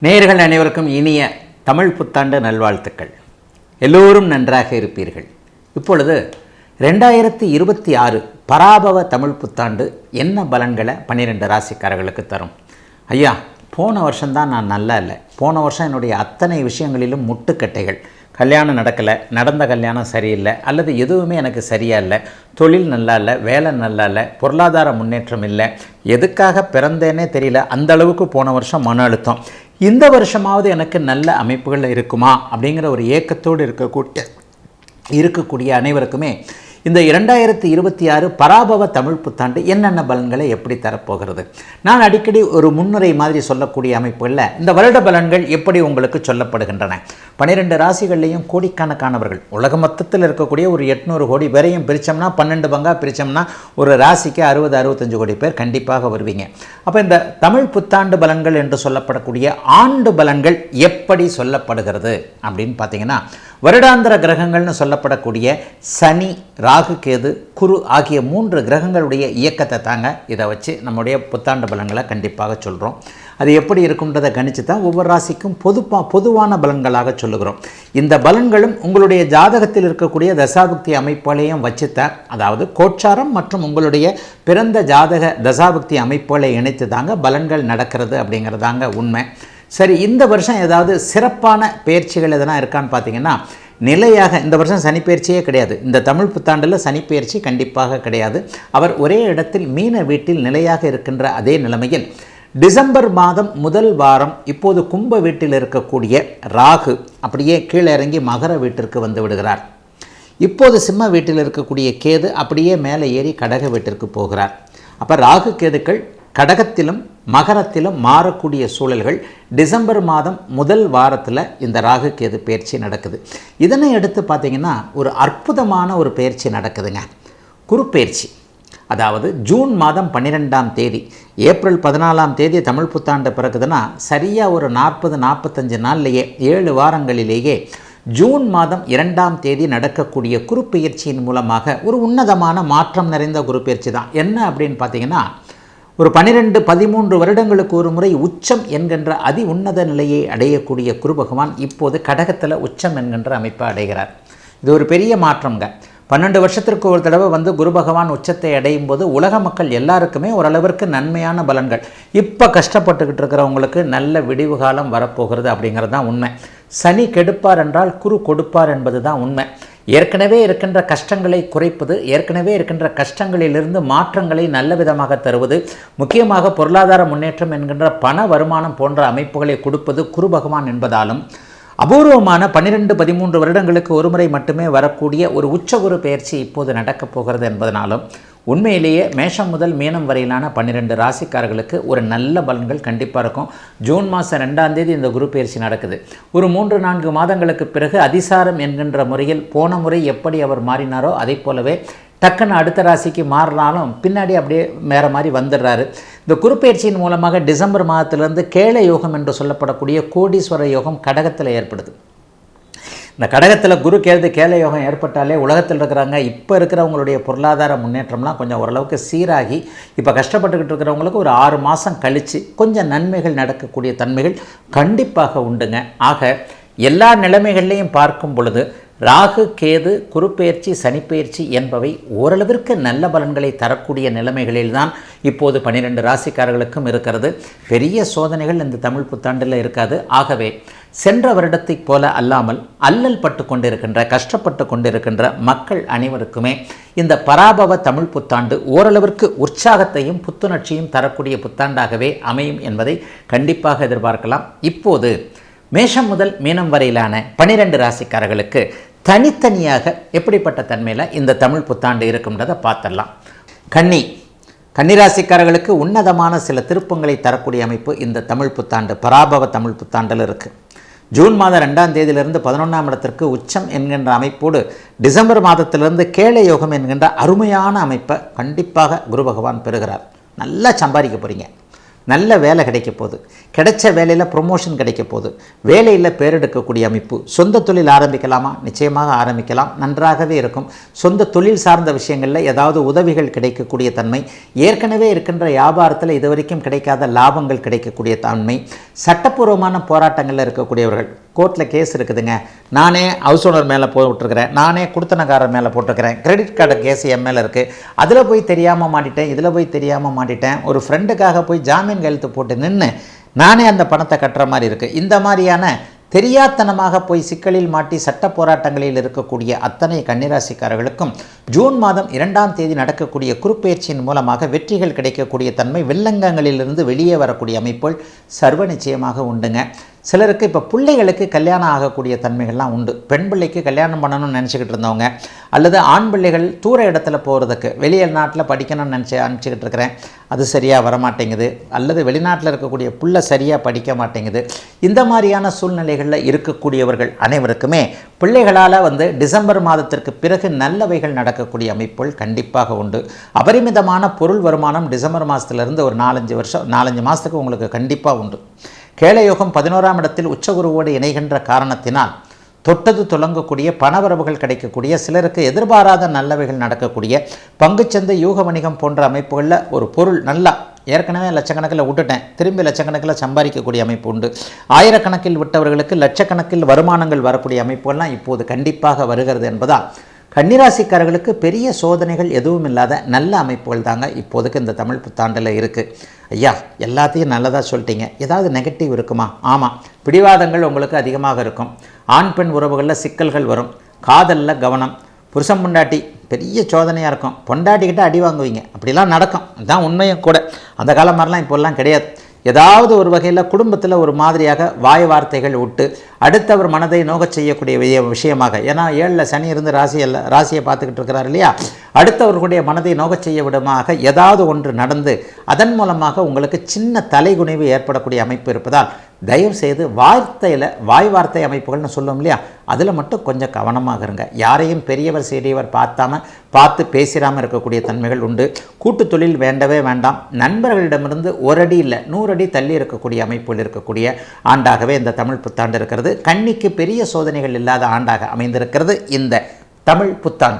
நேயர்கள் அனைவருக்கும் இனிய தமிழ் புத்தாண்டு நல்வாழ்த்துக்கள். எல்லோரும் நன்றாக இருப்பீர்கள். இப்பொழுது 2026 பராபவ தமிழ் புத்தாண்டு என்ன பலன்களை 12 ராசிக்காரர்களுக்கு தரும்? ஐயா, போன வருஷம்தான் நான் நல்லா இல்லை. போன வருஷம் என்னுடைய அத்தனை விஷயங்களிலும் முட்டுக்கட்டைகள். கல்யாணம் நடக்கலை, நடந்த கல்யாணம் சரியில்லை, அல்லது எதுவுமே எனக்கு சரியாக இல்லை, தொழில் நல்லா இல்லை, வேலை நல்லா இல்லை, பொருளாதார முன்னேற்றம் இல்லை, எதுக்காக பிறந்தேனே தெரியல, அந்த அளவுக்கு போன வருஷம் மன அழுத்தம். இந்த வருஷமாவது எனக்கு நல்ல அமைப்புகள் இருக்குமா அப்படிங்கிற ஒரு ஏக்கத்தோடு இருக்கக்கூடிய அனைவருக்குமே இந்த 2026 பராபவ தமிழ் புத்தாண்டு என்னென்ன பலன்களை எப்படி தரப்போகிறது? நான் அடிக்கடி ஒரு முன்னுரை மாதிரி சொல்லக்கூடிய அமைப்புகளில் இந்த வருட பலன்கள் எப்படி உங்களுக்கு சொல்லப்படுகின்றன. 12 ராசிகள்லையும் கோடிக்கணக்கானவர்கள், உலக மொத்தத்தில் இருக்கக்கூடிய ஒரு 800 கோடி பேரையும் பிரித்தோம்னா 12 பங்காக பிரித்தோம்னா ஒரு ராசிக்கு 60-65 கோடி பேர் கண்டிப்பாக வருவீங்க. அப்போ இந்த தமிழ் புத்தாண்டு பலன்கள் என்று சொல்லப்படக்கூடிய ஆண்டு பலன்கள் எப்படி சொல்லப்படுகிறது அப்படின்னு பார்த்தீங்கன்னா, வருடாந்திர கிரகங்கள்னு சொல்லப்படக்கூடிய சனி, ராகு, கேது, குரு ஆகிய 3 கிரகங்களுடைய இயக்கத்தை தாங்க இதை வச்சு நம்முடைய புத்தாண்டு பலன்களை கண்டிப்பாக சொல்கிறோம். அது எப்படி இருக்குன்றதை கணிச்சு தான் ஒவ்வொரு ராசிக்கும் பொதுவான பலன்களாக சொல்லுகிறோம். இந்த பலன்களும் உங்களுடைய ஜாதகத்தில் இருக்கக்கூடிய தசாபுக்தி அமைப்புகளையும் வச்சுத்தான், அதாவது கோட்சாரம் மற்றும் உங்களுடைய பிறந்த ஜாதக தசாபுக்தி அமைப்புகளை இணைத்து தாங்க பலன்கள் நடக்கிறது அப்படிங்கிறதாங்க உண்மை. சரி, இந்த வருஷம் ஏதாவது சிறப்பான பயிற்சிகள் எதனா இருக்கான்னு பார்த்தீங்கன்னா, நிலையாக இந்த வருஷம் சனிப்பெயர்ச்சியே கிடையாது. இந்த தமிழ் புத்தாண்டில் சனிப்பெயர்ச்சி கண்டிப்பாக கிடையாது. அவர் ஒரே இடத்தில் மீன வீட்டில் நிலையாக இருக்கின்ற அதே நிலைமையில் டிசம்பர் மாதம் முதல் வாரம் இப்போது கும்ப வீட்டில் இருக்கக்கூடிய ராகு அப்படியே கீழே இறங்கி மகர வீட்டிற்கு வந்து விடுகிறார். இப்போது சிம்ம வீட்டில் இருக்கக்கூடிய கேது அப்படியே மேலே ஏறி கடக வீட்டிற்கு போகிறார். அப்போ ராகு கேதுக்கள் கடகத்திலும் மகரத்திலும் மாறக்கூடிய சூழல்கள் டிசம்பர் மாதம் முதல் வாரத்தில் இந்த ராகு கேது பயிற்சி நடக்குது. இதனை எடுத்து பார்த்திங்கன்னா ஒரு அற்புதமான ஒரு பயிற்சி நடக்குதுங்க, குரு பயிற்சி. அதாவது ஜூன் மாதம் 12ஆம் தேதி, ஏப்ரல் 14ஆம் தேதி தமிழ் புத்தாண்டு பிறகுதுன்னா சரியாக ஒரு 40-45 நாள்லேயே 7 வாரங்களிலேயே ஜூன் மாதம் 2ஆம் தேதி நடக்கக்கூடிய குரு பயிற்சியின் மூலமாக ஒரு உன்னதமான மாற்றம் நிறைந்த குரு பயிற்சி தான். என்ன அப்படின்னு பார்த்தீங்கன்னா, ஒரு 12-13 வருடங்களுக்கு ஒரு முறை உச்சம் என்கின்ற அதி உன்னத நிலையை அடையக்கூடிய குரு பகவான் இப்போது கடகத்தில் உச்சம் என்கின்ற அமைப்பை அடைகிறார். இது ஒரு பெரிய மாற்றம்ங்க. 12 வருஷத்திற்கு ஒரு தடவை வந்து குரு பகவான் உச்சத்தை அடையும் போது உலக மக்கள் எல்லாருக்குமே ஓரளவிற்கு நன்மையான பலன்கள். இப்போ கஷ்டப்பட்டுக்கிட்டு இருக்கிறவங்களுக்கு நல்ல விடிவு காலம் வரப்போகிறது அப்படிங்கிறது தான் உண்மை. சனி கெடுப்பார் என்றால் குரு கொடுப்பார் என்பது தான் உண்மை. ஏற்கனவே இருக்கின்ற கஷ்டங்களை குறைப்பது, ஏற்கனவே இருக்கின்ற கஷ்டங்களிலிருந்து மாற்றங்களை நல்ல விதமாக தருவது, முக்கியமாக பொருளாதார முன்னேற்றம் என்கின்ற பண வருமானம் போன்ற அமைப்புகளை கொடுப்பது குரு பகவான் என்பதாலும், அபூர்வமான 12-13 வருடங்களுக்கு ஒரு முறை மட்டுமே வரக்கூடிய ஒரு உச்சகுரு பயிற்சி இப்போது நடக்கப் போகிறது என்பதனாலும் உண்மையிலேயே மேஷம் முதல் மீனம் வரையிலான 12 ராசிக்காரர்களுக்கு ஒரு நல்ல பலன்கள் கண்டிப்பாக இருக்கும். ஜூன் மாதம் 2ஆம் தேதி இந்த குரு பயிற்சி நடக்குது. ஒரு 3-4 மாதங்களுக்கு பிறகு அதிசாரம் என்கின்ற முறையில் போன முறை எப்படி அவர் மாறினாரோ அதை போலவே டக்குன்னு அடுத்த ராசிக்கு மாறினாலும் பின்னாடி அப்படியே வேறு மாதிரி வந்துடுறாரு. இந்த குரு பயிற்சியின் மூலமாக டிசம்பர் மாதத்திலிருந்து கேள யோகம் என்று சொல்லப்படக்கூடிய கோடீஸ்வர யோகம் கடகத்தில் ஏற்படுது. இந்த கடகத்தில் குரு கேள யோகம் ஏற்பட்டாலே உலகத்தில் இருக்கிறாங்க இப்போ இருக்கிறவங்களுடைய பொருளாதார முன்னேற்றம்லாம் கொஞ்சம் ஓரளவுக்கு சீராகி இப்போ கஷ்டப்பட்டுக்கிட்டு இருக்கிறவங்களுக்கு ஒரு 6 மாதம் கழித்து கொஞ்சம் நன்மைகள் நடக்கக்கூடிய தன்மைகள் கண்டிப்பாக உண்டுங்க. ஆக எல்லா நிலைமைகள்லையும் பார்க்கும் பொழுது ராகு கேது குருப்பெயர்ச்சி சனிப்பெயர்ச்சி என்பவை ஓரளவிற்கு நல்ல பலன்களை தரக்கூடிய நிலைமைகளில்தான் இப்போது 12 ராசிக்காரர்களுக்கும் இருக்கிறது. பெரிய சோதனைகள் இந்த தமிழ் புத்தாண்டில் இருக்காது. ஆகவே சென்ற வருடத்தைப் போல அல்லாமல் அல்லல் பட்டு கொண்டிருக்கின்ற கஷ்டப்பட்டு கொண்டிருக்கின்ற மக்கள் அனைவருக்குமே இந்த பராபவ தமிழ் புத்தாண்டு ஓரளவிற்கு உற்சாகத்தையும் புத்துணர்ச்சியும் தரக்கூடிய புத்தாண்டாகவே அமையும் என்பதை கண்டிப்பாக எதிர்பார்க்கலாம். இப்போது மேஷம் முதல் மீனம் வரையிலான 12 ராசிக்காரர்களுக்கு தனித்தனியாக எப்படிப்பட்ட தன்மையில் இந்த தமிழ் புத்தாண்டு இருக்கும்ன்றதை பார்த்துடலாம். கன்னிராசிக்காரர்களுக்கு உன்னதமான சில திருப்பங்களை தரக்கூடிய அமைப்பு இந்த தமிழ் புத்தாண்டு பராபவ தமிழ் புத்தாண்டில் இருக்குது. ஜூன் மாதம் 2ஆம் தேதியிலிருந்து 11ஆம் இடத்திற்கு உச்சம் என்கின்ற அமைப்போடு டிசம்பர் மாதத்திலிருந்து கேள யோகம் என்கின்ற அருமையான அமைப்பை கண்டிப்பாக குரு பகவான் பெறுகிறார். நல்லா சம்பாதிக்க போகிறீங்க, நல்ல வேலை கிடைக்க போகுது, கிடைச்ச வேலையில் ப்ரொமோஷன் கிடைக்க போகுது, வேலையில் பேரெடுக்கக்கூடிய அமைப்பு. சொந்த தொழில் ஆரம்பிக்கலாமா? நிச்சயமாக ஆரம்பிக்கலாம், நன்றாகவே இருக்கும். சொந்த தொழில் சார்ந்த விஷயங்களில் ஏதாவது உதவிகள் கிடைக்கக்கூடிய தன்மை, ஏற்கனவே இருக்கின்ற வியாபாரத்தில் இதுவரைக்கும் கிடைக்காத லாபங்கள் கிடைக்கக்கூடிய தன்மை, சட்டப்பூர்வமான போராட்டங்களில் இருக்கக்கூடியவர்கள், கோர்ட்டில் கேஸ் இருக்குதுங்க, நானே ஹவுஸ் ஓனர் மேலே போட்டுருக்கிறேன், நானே குடுத்தனக்காரர் மேலே போட்டிருக்கிறேன், கிரெடிட் கார்டு கேஸ் என் மேலே இருக்குது, அதில் போய் தெரியாமல் மாட்டிட்டேன், இதில் போய் தெரியாமல் மாட்டிட்டேன், ஒரு ஃப்ரெண்டுக்காக போய் ஜாமீன் கையெழுத்து போட்டு நின்று நானே அந்த பணத்தை கட்டுற மாதிரி இருக்குது. இந்த மாதிரியான தெரியாத்தனமாக போய் சிக்கலில் மாட்டி சட்ட போராட்டங்களில் இருக்கக்கூடிய அத்தனை கன்னிராசிக்காரர்களுக்கும் ஜூன் மாதம் 2ஆம் தேதி நடக்கக்கூடிய குருப்பெயர்ச்சியின் மூலமாக வெற்றிகள் கிடைக்கக்கூடிய தன்மை, வில்லங்கங்களிலிருந்து வெளியே வரக்கூடிய அமைப்புகள் சர்வ நிச்சயமாக உண்டுங்க. சிலருக்கு இப்போ பிள்ளைகளுக்கு கல்யாணம் ஆகக்கூடிய தன்மைகள்லாம் உண்டு. பெண் பிள்ளைக்கு கல்யாணம் பண்ணணும்னு நினச்சிக்கிட்டு இருந்தவங்க, அல்லது ஆண் பிள்ளைகள் தூர இடத்துல போகிறதுக்கு வெளிநாட்டில் படிக்கணும்னு அனுப்பிச்சிக்கிட்டு இருக்கிறேன், அது சரியாக வரமாட்டேங்குது, அல்லது வெளிநாட்டில் இருக்கக்கூடிய பிள்ளை சரியாக படிக்க மாட்டேங்குது. இந்த மாதிரியான சூழ்நிலைகளில் இருக்கக்கூடியவர்கள் அனைவருக்குமே பிள்ளைகளால் டிசம்பர் மாதத்திற்கு பிறகு நல்லவைகள் நடக்கக்கூடிய அமைப்புகள் கண்டிப்பாக உண்டு. அபரிமிதமான பொருள் வருமானம் டிசம்பர் மாதத்துலேருந்து ஒரு 4-5 மாதத்துக்கு உங்களுக்கு கண்டிப்பாக உண்டு. கேளயோகம் 11ஆம் இடத்தில் உச்சகுருவோடு இணைகின்ற காரணத்தினால் தொட்டது தொடங்கக்கூடிய பணவரவுகள் கிடைக்கக்கூடிய, சிலருக்கு எதிர்பாராத நல்லவைகள் நடக்கக்கூடிய, பங்குச்சந்தை யூக வணிகம் போன்ற அமைப்புகளில் ஒரு பொருள் நல்லா ஏற்கனவே லட்சக்கணக்கில் விட்டுட்டேன், திரும்பி லட்சக்கணக்கில் சம்பாதிக்கக்கூடிய அமைப்பு உண்டு. ஆயிரக்கணக்கில் விட்டவர்களுக்கு லட்சக்கணக்கில் வருமானங்கள் வரக்கூடிய அமைப்புகள்லாம் இப்போது கண்டிப்பாக வருகிறது என்பதால் கன்னிராசிக்காரர்களுக்கு பெரிய சோதனைகள் எதுவும் இல்லாத நல்ல அமைப்புகள் தாங்க இப்போதுக்கு இந்த தமிழ் புத்தாண்டில் இருக்குது. ஐயா, எல்லாத்தையும் நல்லதாக சொல்லிட்டீங்க, ஏதாவது நெகட்டிவ் இருக்குமா? ஆமாம், பிடிவாதங்கள் உங்களுக்கு அதிகமாக இருக்கும். ஆண் பெண் உறவுகளில் சிக்கல்கள் வரும். காதலில் கவனம். புருஷன் பொண்டாட்டி பெரிய சோதனையாக இருக்கும். பொண்டாட்டிக்கிட்ட அடி வாங்குவீங்க, அப்படிலாம் நடக்கும். அதுதான் உண்மையும் கூட. அந்த காலம் மாதிரிலாம் இப்போல்லாம் கிடையாது. ஏதாவது ஒரு வகையில் குடும்பத்தில் ஒரு மாதிரியாக வாய் வார்த்தைகள் விட்டு அடுத்தவர் மனதை நோகச் செய்யக்கூடிய விஷயமாக, ஏன்னா 7ல் சனி இருந்து ராசியை பார்த்துக்கிட்டு இருக்கிறார் இல்லையா, அடுத்தவர்களுடைய மனதை நோகச் செய்ய விடமாக ஏதாவது ஒன்று நடந்து அதன் மூலமாக உங்களுக்கு சின்ன தலைகுனிவு ஏற்படக்கூடிய அமைப்பு இருப்பதால் தயவு செய்து வாய் வார்த்தை அமைப்புகள்னு சொல்லுவோம் இல்லையா, அதில் மட்டும் கொஞ்சம் கவனமாக இருங்க. யாரையும் பெரியவர் சிறியவர் பார்த்து பேசிடாமல் இருக்கக்கூடிய தன்மைகள் உண்டு. கூட்டு தொழில் வேண்டவே வேண்டாம். நண்பர்களிடமிருந்து ஒரு அடி இல்லை 100 அடி தள்ளி இருக்கக்கூடிய அமைப்புகள் இருக்கக்கூடிய ஆண்டாகவே இந்த தமிழ் புத்தாண்டு இருக்கிறது. கன்னிக்கு பெரிய சோதனைகள் இல்லாத ஆண்டாக அமைந்திருக்கிறது இந்த தமிழ் புத்தாண்டு.